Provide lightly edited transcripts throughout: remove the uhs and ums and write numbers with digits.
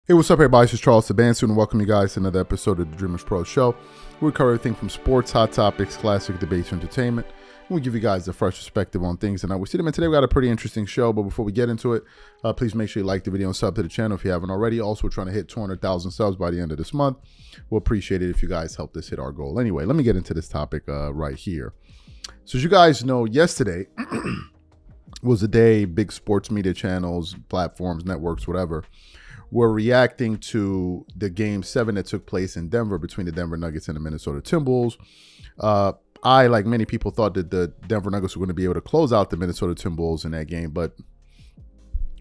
Hey, what's up, everybody? This is Charles Sabansu, and welcome you guys to another episode of the Dreamers Pro Show. We cover everything from sports, hot topics, classic debates, entertainment. And we give you guys a fresh perspective on things. And we see them. And today we got a pretty interesting show. But before we get into it, please make sure you like the video and sub to the channel if you haven't already. Also, we're trying to hit 200,000 subs by the end of this month. We'll appreciate it if you guys help us hit our goal. Anyway, let me get into this topic right here. So as you guys know, yesterday was a day big sports media channels, platforms, networks, whatever, were reacting to the Game 7 that took place in Denver between the Denver Nuggets and the Minnesota Timberwolves. I, like many people, thought that the Denver Nuggets were going to be able to close out the Minnesota Timberwolves in that game, but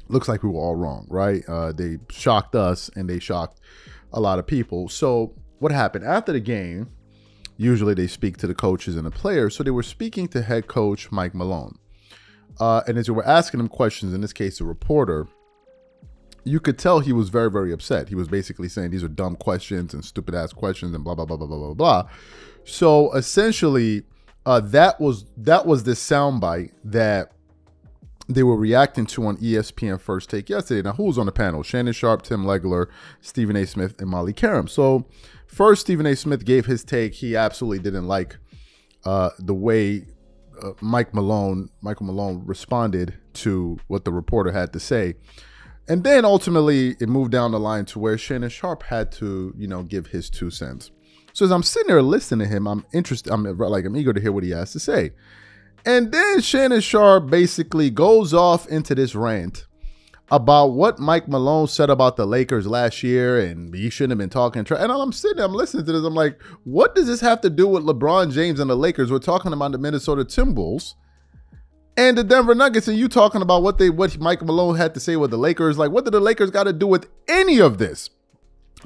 looks like we were all wrong, right? They shocked us, and they shocked a lot of people. So what happened? After the game, usually they speak to the coaches and the players, so they were speaking to head coach Mike Malone. And as they were asking him questions, in this case, a reporter, you could tell he was very, very upset. He was basically saying these are dumb questions and stupid ass questions and blah, blah, blah, blah, blah, blah, blah. So essentially, that was the soundbite that they were reacting to on ESPN First Take yesterday. Now, who was on the panel? Shannon Sharpe, Tim Legler, Stephen A. Smith, and Molly Karam. So first, Stephen A. Smith gave his take. He absolutely didn't like the way Michael Malone responded to what the reporter had to say. And then ultimately it moved down the line to where Shannon Sharpe had to, give his 2 cents. So as I'm sitting there listening to him, I'm interested. I'm eager to hear what he has to say. And then Shannon Sharpe basically goes off into this rant about what Mike Malone said about the Lakers last year, and he shouldn't have been talking. And I'm sitting there, I'm listening to this. I'm like, what does this have to do with LeBron James and the Lakers? We're talking about the Minnesota Timberwolves and the Denver Nuggets, and you talking about what Mike Malone had to say with the Lakers. Like, what did the Lakers got to do with any of this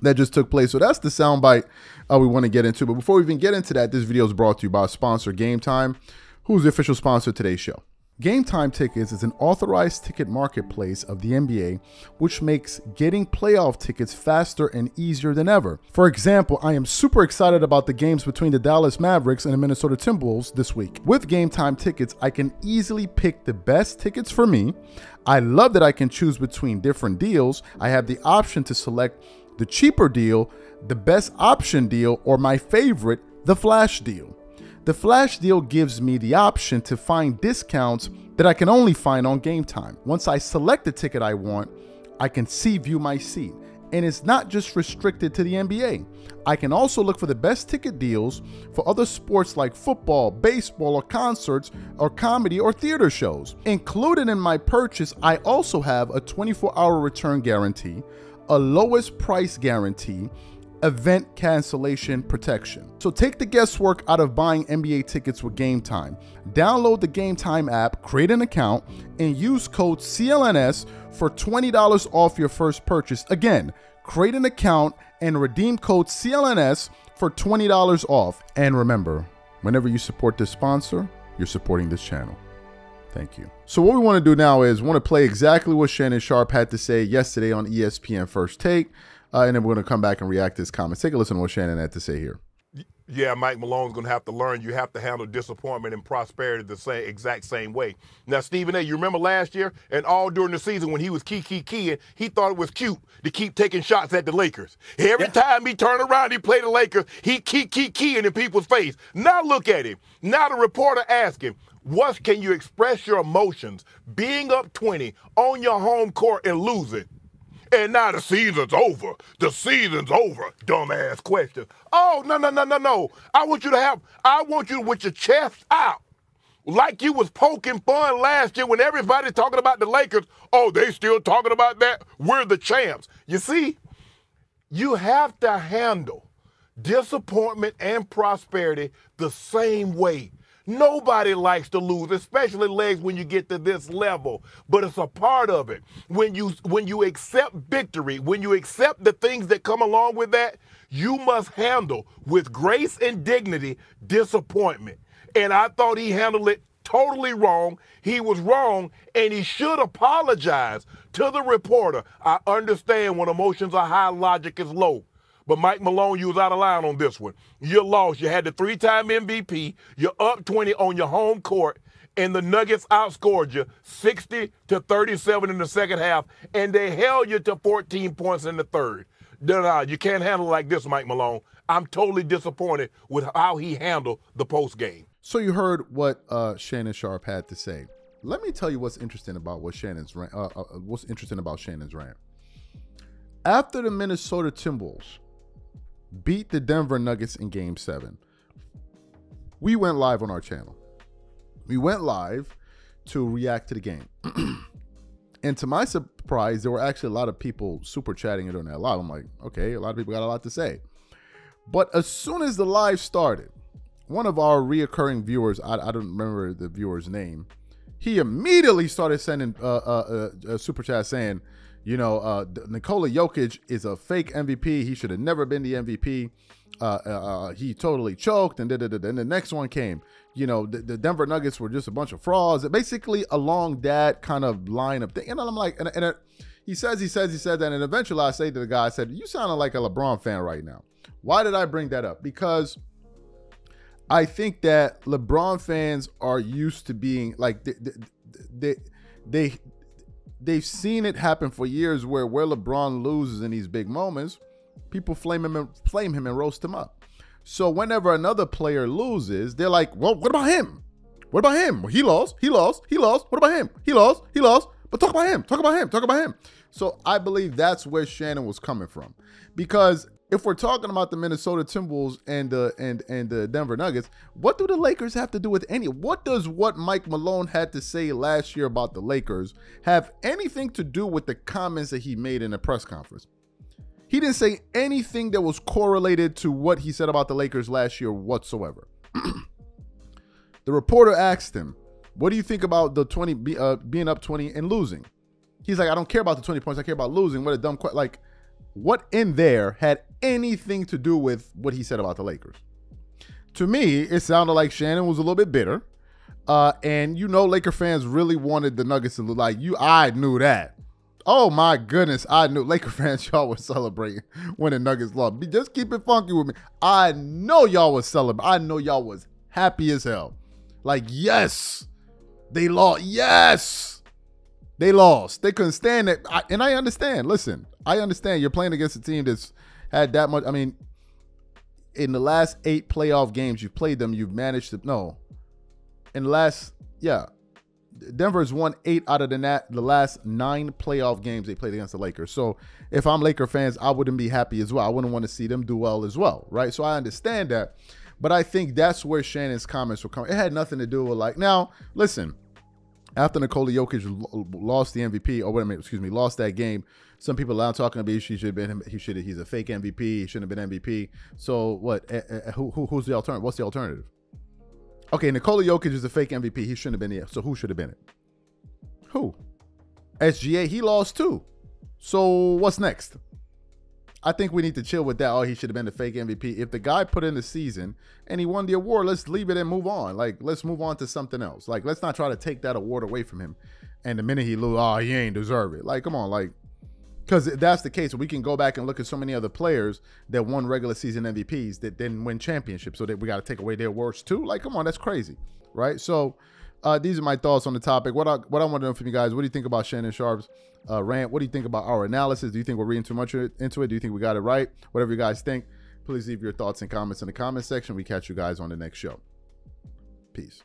that just took place? So that's the soundbite we want to get into. But before we even get into that, this video is brought to you by sponsor Game Time, who's the official sponsor of today's show. Game Time Tickets is an authorized ticket marketplace of the NBA, which makes getting playoff tickets faster and easier than ever. For example, I am super excited about the games between the Dallas Mavericks and the Minnesota Timberwolves this week. With Game Time Tickets, I can easily pick the best tickets for me. I love that I can choose between different deals. I have the option to select the cheaper deal, the best option deal, or my favorite, the flash deal. The flash deal gives me the option to find discounts that I can only find on Game Time. Once I select the ticket I want, I can view my seat. And it's not just restricted to the NBA. I can also look for the best ticket deals for other sports like football, baseball, or concerts, or comedy or theater shows. Included in my purchase, I also have a 24-hour return guarantee, a lowest price guarantee, event cancellation protection. So take the guesswork out of buying NBA tickets with Game Time. Download the Game Time app, create an account, and use code CLNS for $20 off your first purchase. Again, create an account and redeem code CLNS for $20 off. And remember, whenever you support this sponsor, you're supporting this channel. Thank you. So what we want to do now is want to play exactly what Shannon Sharpe had to say yesterday on ESPN First Take. And then we're going to come back and react to his comments. Take a listen to what Shannon had to say here. Yeah, Mike Malone's going to have to learn. You have to handle disappointment and prosperity the exact same way. Now, Stephen A., you remember last year and all during the season when he was keying, he thought it was cute to keep taking shots at the Lakers. Every time he turned around, he played the Lakers, he keying in people's face. Now look at him. Now the reporter asked him, what can you express your emotions being up 20 on your home court and losing? And now the season's over. The season's over. Dumbass question. Oh, no. I want you with your chest out. Like you was poking fun last year when everybody's talking about the Lakers. Oh, they still talking about that? We're the champs. You see, you have to handle disappointment and prosperity the same way. Nobody likes to lose, especially legs when you get to this level, but it's a part of it. When you accept victory, when you accept the things that come along with that, you must handle with grace and dignity disappointment. And I thought he handled it totally wrong. He was wrong, and he should apologize to the reporter. I understand when emotions are high, logic is low. But Mike Malone, you was out of line on this one. You lost. You had the 3-time MVP. You're up 20 on your home court, and the Nuggets outscored you 60-37 in the second half, and they held you to 14 points in the third. No, you can't handle it like this, Mike Malone. I'm totally disappointed with how he handled the post game. So you heard what Shannon Sharpe had to say. Let me tell you what's interesting about Shannon's rant. After the Minnesota Timberwolves beat the Denver Nuggets in Game 7, we went live on our channel. We went live to react to the game. And to my surprise, there were actually a lot of people super chatting it on that live. I'm like, okay, a lot of people got a lot to say. But as soon as the live started, one of our reoccurring viewers, I don't remember the viewer's name, he immediately started sending a super chat saying, you know, Nikola Jokic is a fake MVP. He should have never been the MVP. He totally choked. And then the next one came, you know, the Denver Nuggets were just a bunch of frauds. Basically along that kind of line of thing. And I'm like, he says that. And eventually I say to the guy, I said, you sound like a LeBron fan right now. Why did I bring that up? Because I think that LeBron fans are used to being like, they've seen it happen for years where LeBron loses in these big moments, people flame him and roast him up. So whenever another player loses, they're like, well, what about him? What about him? He lost. What about him? He lost. But talk about him. So I believe that's where Shannon was coming from. Because if we're talking about the Minnesota Timberwolves and the Denver Nuggets, what do the Lakers have to do with any? What does what Mike Malone had to say last year about the Lakers have anything to do with the comments that he made in the press conference? He didn't say anything that was correlated to what he said about the Lakers last year whatsoever. The reporter asked him, what do you think about the being up 20 and losing? He's like, I don't care about the 20 points. I care about losing. What a dumb question. Like, what in there had anything to do with what he said about the Lakers? To me, it sounded like Shannon was a little bit bitter. And you know, Laker fans really wanted the Nuggets to look like you. I knew that. Oh my goodness, I knew Laker fans, y'all were celebrating when the Nuggets lost. Just keep it funky with me. I know y'all was celebrating. I know y'all was happy as hell. Like, yes, they lost. Yes, they lost. They couldn't stand it. And I understand. Listen, I understand you're playing against a team that's had that much. I mean, in the last 8 playoff games you've played them, you've managed to, no. In the last, yeah. Denver's won 8 out of the last 9 playoff games they played against the Lakers. So if I'm Laker fans, I wouldn't be happy as well. I wouldn't want to see them do well as well, right? So I understand that. But I think that's where Shannon's comments were coming. It had nothing to do with like, now, listen, after Nikola Jokic lost the MVP, lost that game, some people are now talking about he's a fake MVP, he shouldn't have been MVP. So what? Who's the alternative? What's the alternative? Okay, Nikola Jokic is a fake MVP. He shouldn't have been here. So who should have been it? Who? SGA, he lost too. So what's next? I think we need to chill with that. Oh, he should have been the fake MVP. If the guy put in the season and he won the award, let's leave it and move on. Like, let's move on to something else. Like, let's not try to take that award away from him. And the minute he lose, oh, he ain't deserve it. Like, come on, like, because if that's the case, we can go back and look at so many other players that won regular season MVPs that didn't win championships, so that we got to take away their awards too. Like, come on, that's crazy, right? So these are my thoughts on the topic. What I want to know from you guys, what do you think about Shannon Sharpe's rant? What do you think about our analysis? Do you think we're reading too much into it? Do you think we got it right? Whatever you guys think, please leave your thoughts and comments in the comment section. We catch you guys on the next show. Peace.